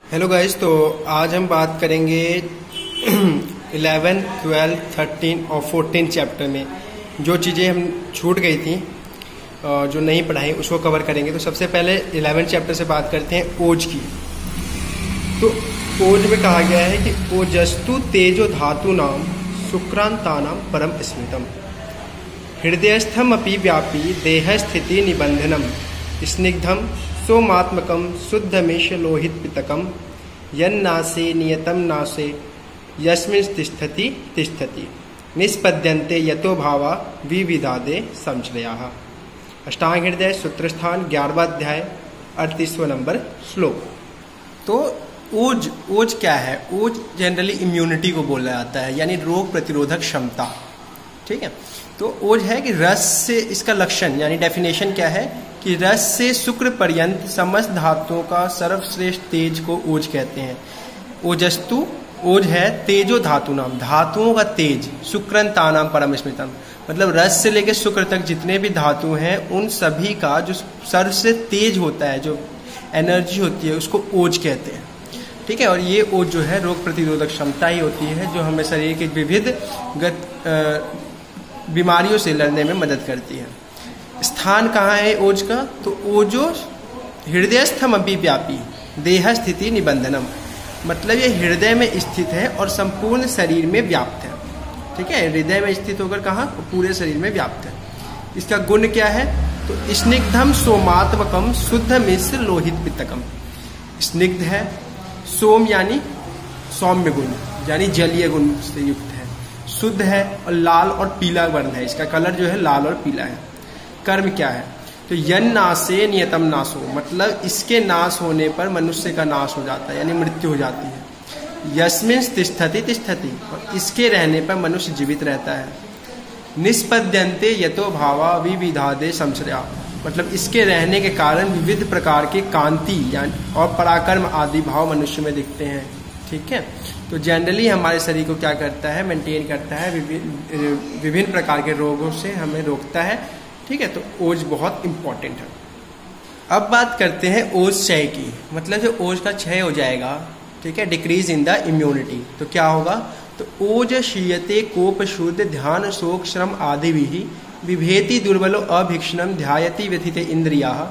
Hello guys, तो आज हम बात करेंगे 11, 12, 13 और 14 चैप्टर में जो चीज़ें हम छूट गई थी, जो नहीं पढ़ाई, उसको कवर करेंगे। तो सबसे पहले 11 चैप्टर से बात करते हैं ओज की। तो ओज में कहा गया है कि ओजस्तु तेजो धातु नाम शुक्रांतानाम परम स्मृतम हृदयस्थम अपि व्यापी देह स्थिति निबंधनम स्निग्धम सोमात्मकम शुद्धमेश लोहित पितकम यन्नासे नियतम नासे यस्मिन् तिष्ठति तिष्ठति निष्पद्यन्ते यतो भावा विविधादे संश्रयाः। अष्टांग हृदय सूत्रस्थान 11वां अध्याय 38वां नंबर श्लोक। तो ओज क्या है? ओज जनरली इम्यूनिटी को बोला जाता है, यानी रोग प्रतिरोधक क्षमता। ठीक है, तो ओज है कि रस से, इसका लक्षण यानी डेफिनेशन क्या है कि रस से शुक्र पर्यंत समस्त धातुओं का सर्वश्रेष्ठ तेज को ओज कहते हैं। ओजस्तु, ओज है तेजो धातु नाम, धातुओं का तेज, शुक्रंतानाम परम स्मृतम, मतलब रस से लेकर शुक्र तक जितने भी धातु हैं उन सभी का जो सर्वश्रेष्ठ से तेज होता है, जो एनर्जी होती है, उसको ओज कहते हैं। ठीक है, और ये ओज जो है रोग प्रतिरोधक क्षमता ही होती है, जो हमें शरीर के विविध बीमारियों से लड़ने में मदद करती है। स्थान कहाँ है ओज का? तो ओजो हृदयस्थम अभिव्यापी देह स्थिति निबंधनम, मतलब ये हृदय में स्थित है और संपूर्ण शरीर में व्याप्त है। ठीक है, हृदय में स्थित होकर कहाँ? पूरे शरीर में व्याप्त है। इसका गुण क्या है? तो स्निग्धम सोमात्मकम शुद्ध मिश्र लोहित पित्तकम। स्निग्ध है, सोम यानी सौम्य गुण, यानी जलीय गुण से युक्त है, शुद्ध है और लाल और पीला वर्ण है, इसका कलर जो है लाल और पीला है। कर्म क्या है? तो यन नासे नियतम नाशो, मतलब इसके नाश होने पर मनुष्य का नाश हो जाता है, यानी मृत्यु हो जाती है। यस्मिन् तिष्ठति तिष्ठति, और इसके रहने पर मनुष्य जीवित रहता है। निष्पद्यन्ते यतो भावा विविधादे संश्रया, मतलब इसके रहने के कारण विविध प्रकार के कांति यानी और पराक्रम आदि भाव मनुष्य में दिखते हैं। ठीक है, तो जनरली हमारे शरीर को क्या करता है? मेंटेन करता है, विभिन्न प्रकार के रोगों से हमें रोकता है। ठीक है, तो ओज बहुत इंपॉर्टेंट है। अब बात करते हैं ओज क्षय की, मतलब जो ओज का क्षय हो जाएगा, ठीक है, डिक्रीज इन द इम्यूनिटी, तो क्या होगा? तो ओज क्षीयते कोप शुद्ध ध्यान शोक श्रम आदि विभेति दुर्बलो अभीक्षणम ध्यायति व्यथिते इंद्रियाः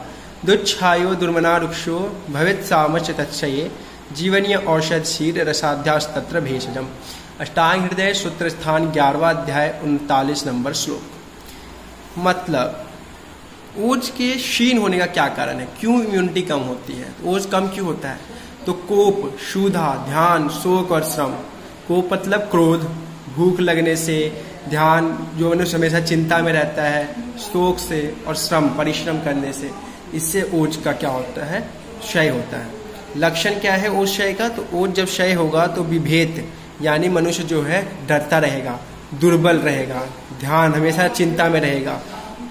दुच्छायो दुर्मना रुक्षो भवेत् सामश्च तत्क्षये जीवनीय औषध शीर रसाध्यास्तत्र भेषजम। अष्टांग हृदय सूत्र स्थान 11वां अध्याय 39 नंबर श्लोक। मतलब ओज के क्षीण होने का क्या कारण है? क्यों इम्यूनिटी कम होती है? ओज कम क्यों होता है? तो कोप, क्षुधा, ध्यान, शोक और श्रम। कोप मतलब क्रोध, भूख लगने से, ध्यान जो मनुष्य हमेशा चिंता में रहता है, शोक से, और श्रम परिश्रम करने से, इससे ओज का क्या होता है? क्षय होता है। लक्षण क्या है ओज क्षय का? तो ओज जब क्षय होगा तो विभेद यानी मनुष्य जो है डरता रहेगा, रुर्बल रहेगा, ध्यान हमेशा चिंता में रहेगा,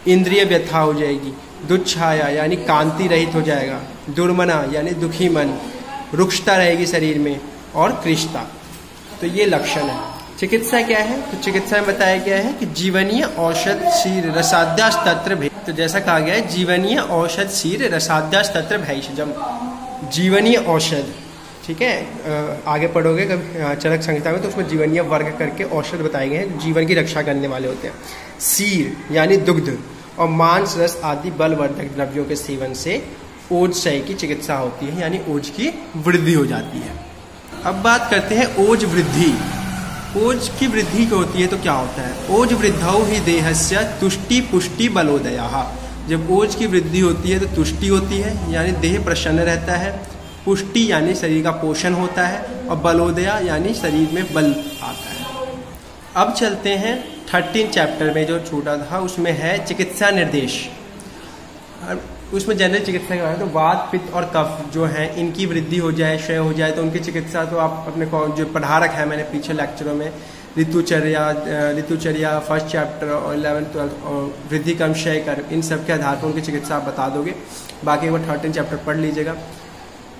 इंद्रिय व्यथा हो जाएगी, दुच्छाया यानी कांति रहित हो जाएगा, दुर्मना यानी दुखी मन, रुक्षता रहेगी शरीर में, और कृष्णता। तो ये लक्षण है। चिकित्सा क्या है? तो चिकित्सा में बताया गया है कि जीवनीय औषध शीर रसाध्यास्तत्र भे, तो जैसा कहा गया है जीवनीय औषध शीर रसाध्यास्तत्र भैषजम, जीवनीय औषध। ठीक है, आगे पढ़ोगे कभी चरक संहिता में, तो उसमें जीवनीय वर्ग करके औषध बताए गए हैं, जीवन की रक्षा करने वाले होते हैं। शीर यानी दुग्ध और मांस रस आदि बलवर्धक द्रव्यों के सेवन से ओज क्षय की चिकित्सा होती है, यानी ओज की वृद्धि हो जाती है। अब बात करते हैं ओज वृद्धि। ओज की वृद्धि को होती है तो क्या होता है? ओज वृद्धौ ही देहस्य तुष्टि पुष्टि बलोदया। जब ओज की वृद्धि होती है तो तुष्टि होती है, यानी देह प्रसन्न रहता है, पुष्टि यानी शरीर का पोषण होता है, और बलोदया यानी शरीर में बल आता है। अब चलते हैं 13 चैप्टर में, जो छूटा था उसमें है चिकित्सा निर्देश। उसमें जनरल चिकित्सा के बारे में, तो वात पित्त और कफ जो है इनकी वृद्धि हो जाए, क्षय हो जाए, तो उनकी चिकित्सा तो आप अपने को जो पढ़ा रखा है मैंने पीछे लेक्चरों में, ऋतुचर्या फर्स्ट चैप्टर और 11, 12 और वृद्धि कर्म क्षय कर्म, इन सब के आधार पर उनकी चिकित्सा आप बता दोगे। बाकी वो 13 चैप्टर पढ़ लीजिएगा।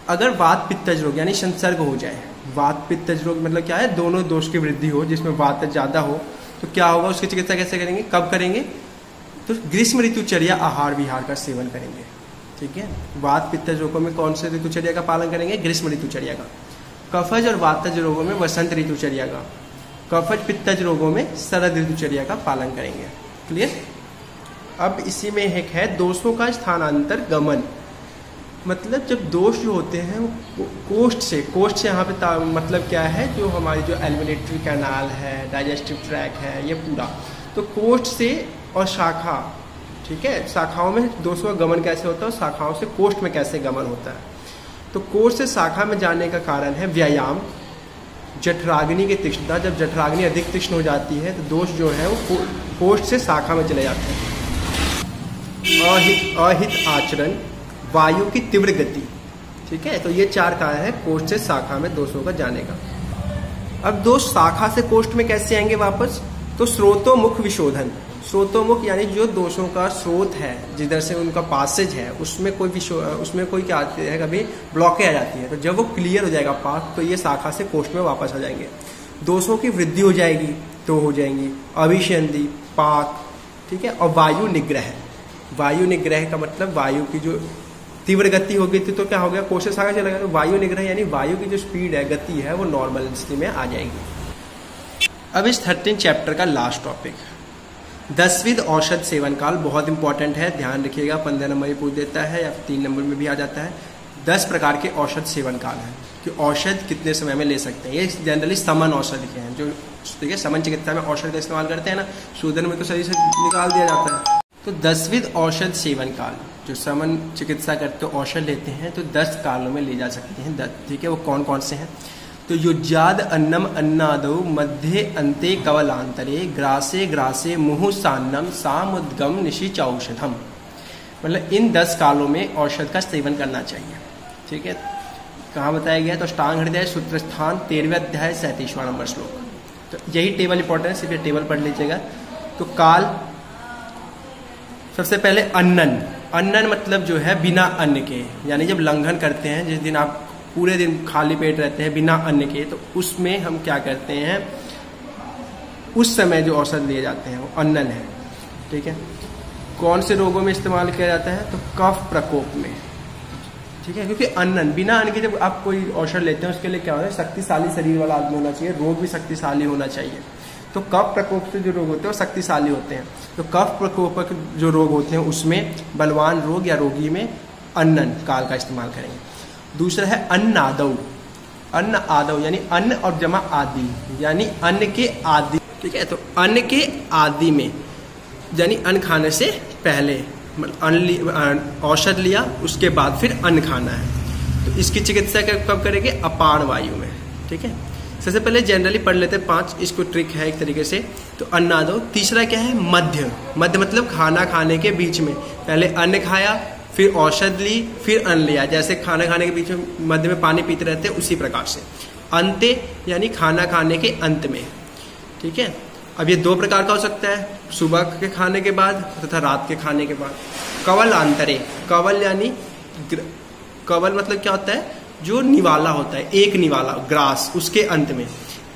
अगर वात पित्तज रोग यानी संसर्ग हो जाए, वात पित्तज रोग मतलब क्या है? दोनों दोष की वृद्धि हो, जिसमें वात ज्यादा हो, तो क्या होगा? उसकी चिकित्सा कैसे करेंगे, कब करेंगे? तो ग्रीष्म ऋतुचर्या आहार विहार का सेवन करेंगे। ठीक है। वात पित्तज रोगों में कौन से ऋतुचर्या का पालन करेंगे? ग्रीष्म ऋतुचर्या का। कफज और वातज रोगों में वसंत ऋतुचर्या का। कफज पित्तज रोगों में शरद ऋतुचर्या का पालन करेंगे। क्लियर। अब इसी में एक है दोषों का स्थानांतर गमन। मतलब जब दोष जो होते हैं वो कोष्ठ से यहाँ पे मतलब क्या है, जो हमारी जो एलिमिनेटरी कैनाल है, डाइजेस्टिव ट्रैक है, ये पूरा, तो कोष्ठ से और शाखा, ठीक है, शाखाओं में दोषों का गमन कैसे होता है और शाखाओं से कोष्ठ में कैसे गमन होता है। तो कोष्ठ से शाखा में जाने का कारण है व्यायाम, जठराग्नि की तीक्ष्णता। जब जठराग्नि अधिक तीक्ष्ण हो जाती है तो दोष जो है वो कोष्ठ से शाखा में चले जाते हैं। अहित आचरण, वायु की तीव्र गति, ठीक है। तो ये 4 कारण है कोष्ठ से शाखा में दोषों का जाने का। अब दोष शाखा से कोष्ठ में कैसे आएंगे वापस? तो स्रोतोमुख विशोधन। स्रोतोमुख यानी जो दोषों का स्रोत है, जिधर से उनका पासेज है, उसमें कोई क्या आते हैं, कभी ब्लॉकेज आ जाती है, तो जब वो क्लियर हो जाएगा पाथ, तो ये शाखा से कोष्ठ में वापस आ जाएंगे। दोषों की वृद्धि हो जाएगी तो हो जाएंगी अभिसंधि, पाक, ठीक है। और वायु निग्रह। वायु निग्रह का मतलब वायु की जो तीव्र गति हो गई थी तो क्या हो गया, कोष्ठ से शाखा चला गया। तो वायु निग्रह यानी वायु की जो स्पीड है, गति है, वो नॉर्मल स्थिति में आ जाएगी। अब इस 13 चैप्टर का लास्ट टॉपिक 10विध औषध सेवन काल। बहुत इंपॉर्टेंट है, ध्यान रखिएगा। 15 नंबर में पूछ देता है या 3 नंबर में भी आ जाता है। 10 प्रकार के औषध सेवन काल है कि औषध कितने समय में ले सकते हैं। ये जनरली समन औषधि के हैं, जो ठीक है समन चिकित्सा में औषध का इस्तेमाल करते हैं ना, शूद्र में तो शरीर से निकाल दिया जाता है। तो 10विध औषध सेवन काल, जो समन चिकित्सा करते औषध लेते हैं तो 10 कालों में ले जा सकते हैं, ठीक है। वो कौन कौन से हैं? तो युज्याद अन्नम अन्नादौ मध्य अंते कवलांतरे ग्रासे ग्रासे मुहुसान्नम सामुद्गम निशिचौषधम। मतलब इन 10 कालों में औषध का सेवन करना चाहिए, ठीक है। कहाँ बताया गया? तो अष्टांग हृदय सूत्र स्थान 13वें अध्याय 37वां नंबर श्लोक। तो यही टेबल इंपॉर्टेंट है, सिर्फ ये टेबल पढ़ लीजिएगा। तो काल, सबसे पहले अन्नन। अन्नन मतलब जो है बिना अन्न के, यानी जब लंघन करते हैं, जिस दिन आप पूरे दिन खाली पेट रहते हैं बिना अन्न के, तो उसमें हम क्या करते हैं, उस समय जो औषध लिए जाते हैं वो अन्नन है, ठीक है। कौन से रोगों में इस्तेमाल किया जाता है? तो कफ प्रकोप में, ठीक है। क्योंकि अन्नन, बिना अन्न के जब आप कोई औषध लेते हैं उसके लिए क्या होता है, शक्तिशाली शरीर वाला आदमी होना चाहिए, रोग भी शक्तिशाली होना चाहिए। तो कफ प्रकोप से जो रोग होते हैं वो शक्तिशाली होते हैं। तो कफ प्रकोप जो रोग होते हैं उसमें बलवान रोग या रोगी में अन्नन काल का इस्तेमाल करेंगे। दूसरा है अन्नादौ। अन्न आदौ यानी अन्न और जमा आदि, यानी अन्न के आदि, ठीक है। तो अन्न के आदि में यानी अन्न खाने से पहले औषध लिया, उसके बाद फिर अन्न खाना है। तो इसकी चिकित्सा कब करेंगे? अपान वायु में, ठीक है। सबसे पहले जनरली पढ़ लेते हैं 5, इसको ट्रिक है एक तरीके से। तो अन्नादौ। तीसरा क्या है? मध्य। मध्य मतलब खाना खाने के बीच में, पहले अन्न खाया, फिर औषध ली, फिर अन्न लिया। जैसे खाना खाने के बीच में मध्य में पानी पीते रहते हैं, उसी प्रकार से। अंते यानी खाना खाने के अंत में, ठीक है। अब ये 2 प्रकार का हो सकता है, सुबह के खाने के बाद तथा रात के खाने के बाद। कवल आंतरे। कवल यानी कवल मतलब क्या होता है? जो निवाला होता है, एक निवाला ग्रास, उसके अंत में।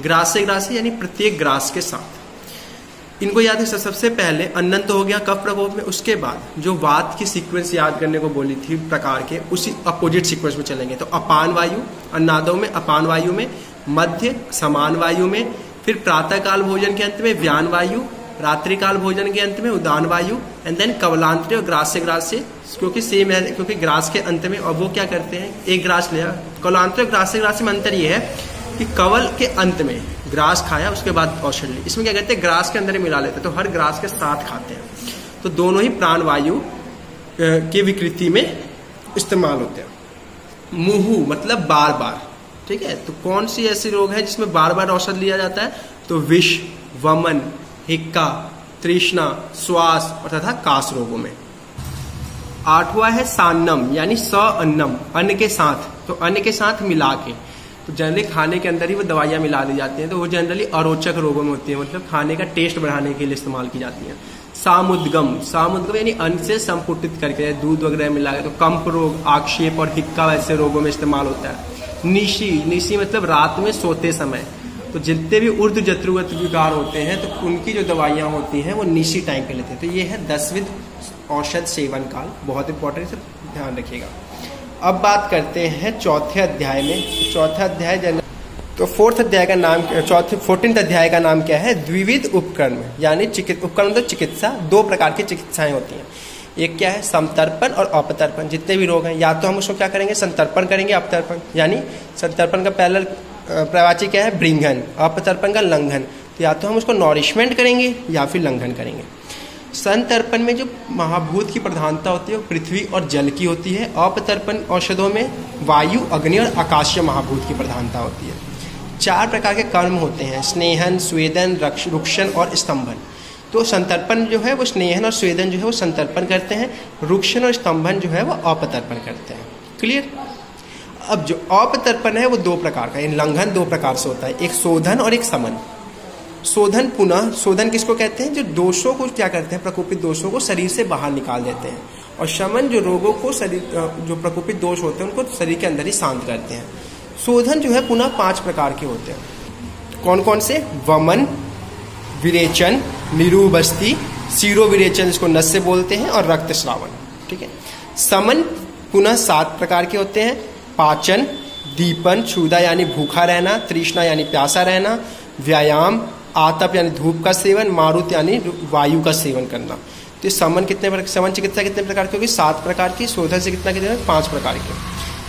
ग्रास से ग्रास यानी प्रत्येक ग्रास के साथ। इनको याद है। सबसे पहले अन्नन तो हो गया कफ प्रकोप में, उसके बाद जो वात की सीक्वेंस याद करने को बोली थी प्रकार के, उसी अपोजिट सीक्वेंस में चलेंगे। तो अपान वायु, अन्नादौ में अपान वायु में, मध्य समान वायु में, फिर प्रातःकाल भोजन के अंत में व्यान वायु, रात्रिकाल भोजन के अंत में उदान वायु, एंड देन कवलांतरे और ग्रास से ग्रास से, क्योंकि सेम है, क्योंकि ग्रास के अंत में। और वो क्या करते हैं, एक ग्रास लिया, कवलांतरे और ग्रास से ग्रास में अंतर ये है कि कवल के अंत में ग्रास खाया, उसके बाद औषध ली। इसमें क्या करते हैं, ग्रास के अंदर ही मिला लेते हैं, तो हर ग्रास के साथ खाते हैं। तो दोनों ही प्राण वायु की विकृति में इस्तेमाल होते हैं। मुहु मतलब बार बार, ठीक है। तो कौन सी ऐसी रोग है जिसमें बार बार औषध लिया जाता है? तो विष, वमन, हिक्का, तृष्णा, श्वास और तथा कास रोगों में। 8वां है सान्नम यानी स अन्नम, अन्न के साथ। तो अन्न के साथ मिला के, तो जनरली खाने के अंदर ही वो दवाइयां मिला दी जाती हैं, तो वो जनरली अरोचक रोगों में होती है, मतलब खाने का टेस्ट बढ़ाने के लिए इस्तेमाल की जाती हैं। सामुद्गम, सामुद्गम यानी अन्न से संपुटित करके, दूध वगैरह मिला के। तो कंप रोग, आक्षेप और हिक्का वैसे रोगों में इस्तेमाल होता है। निशी, निशी मतलब रात में सोते समय। तो जितने भी ऊर्ध्व जत्रुगत विकार होते हैं तो उनकी जो दवाइयां होती हैं वो निशी टाइम पे लेते हैं। तो ये है 10विध औषध सेवन काल, बहुत इंपॉर्टेंट है, ध्यान रखिएगा। अब बात करते हैं चौथे अध्याय में। चौथा अध्याय तो फोर्थ अध्याय का नाम, 14th अध्याय का नाम क्या है? द्विविध उपकर्म, यानी उपकर्म तो चिकित्सा, दो प्रकार की चिकित्साएं होती हैं। एक क्या है? समतर्पण और अपतर्पण। जितने भी रोग हैं, या तो हम उसको क्या करेंगे? संतर्पण करेंगे, अपतर्पण। यानी संतर्पण का पहला प्रवाची क्या है? ब्रिंघन। अपतर्पण का लंघन। तो या तो हम उसको नॉरिशमेंट करेंगे या फिर लंघन करेंगे। संतर्पण में जो महाभूत की प्रधानता होती है वो पृथ्वी और जल की होती है। अपतर्पण औषधों में वायु, अग्नि और आकाशीय महाभूत की प्रधानता होती है। 4 प्रकार के कर्म होते हैं: स्नेहन, स्वेदन, रुक्षण और स्तंभन। तो संतर्पण जो है वो स्नेहन और स्वेदन जो है वो संतर्पण करते हैं, रुक्षण और स्तंभन जो है वो अपतर्पण करते हैं। क्लियर? अब जो अपतर्पण है वो 2 प्रकार का है, लंघन 2 प्रकार से होता है, एक शोधन और एक समन। शोधन, पुनः शोधन किसको कहते हैं? जो दोषों को क्या करते हैं? प्रकोपित दोषों को शरीर से बाहर निकाल देते हैं। और शमन जो रोगों को जो प्रकोपित दोष होते हैं उनको शरीर के अंदर ही शांत करते हैं। शोधन जो है पुनः 5 प्रकार के होते हैं। कौन कौन से? वमन, विरेचन, निरूबस्ती, सीरो विरेचन जिसको नस से बोलते हैं, और रक्त श्रावण। ठीक है। समन पुनः 7 प्रकार के होते हैं: पाचन, दीपन, क्षुधा यानी भूखा रहना, तृष्णा यानी प्यासा रहना, व्यायाम, आतप यानी धूप का सेवन, मारुत यानी वायु का सेवन करना। तो समन समन चिकित्सा कितने प्रकार की होगी? 7 प्रकार की। शोधन से कितने? 5 प्रकार के।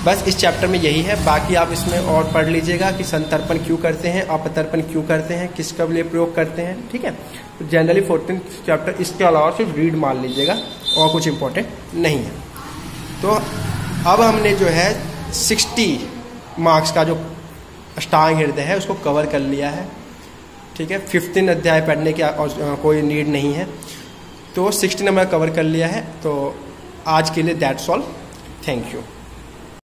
बस इस चैप्टर में यही है। बाकी आप इसमें और पढ़ लीजिएगा कि संतर्पण क्यों करते हैं, अपतर्पण क्यों करते हैं, किसका लिए प्रयोग करते हैं। ठीक है। तो जनरली 14th चैप्टर इसके अलावा सिर्फ रीड मान लीजिएगा, और कुछ इंपॉर्टेंट नहीं है। तो अब हमने जो है 60 मार्क्स का जो अष्टांग हृदय है उसको कवर कर लिया है। ठीक है। 15 अध्याय पढ़ने की कोई नीड नहीं है, तो 60 नंबर कवर कर लिया है। तो आज के लिए दैट्स ऑल। Thank you.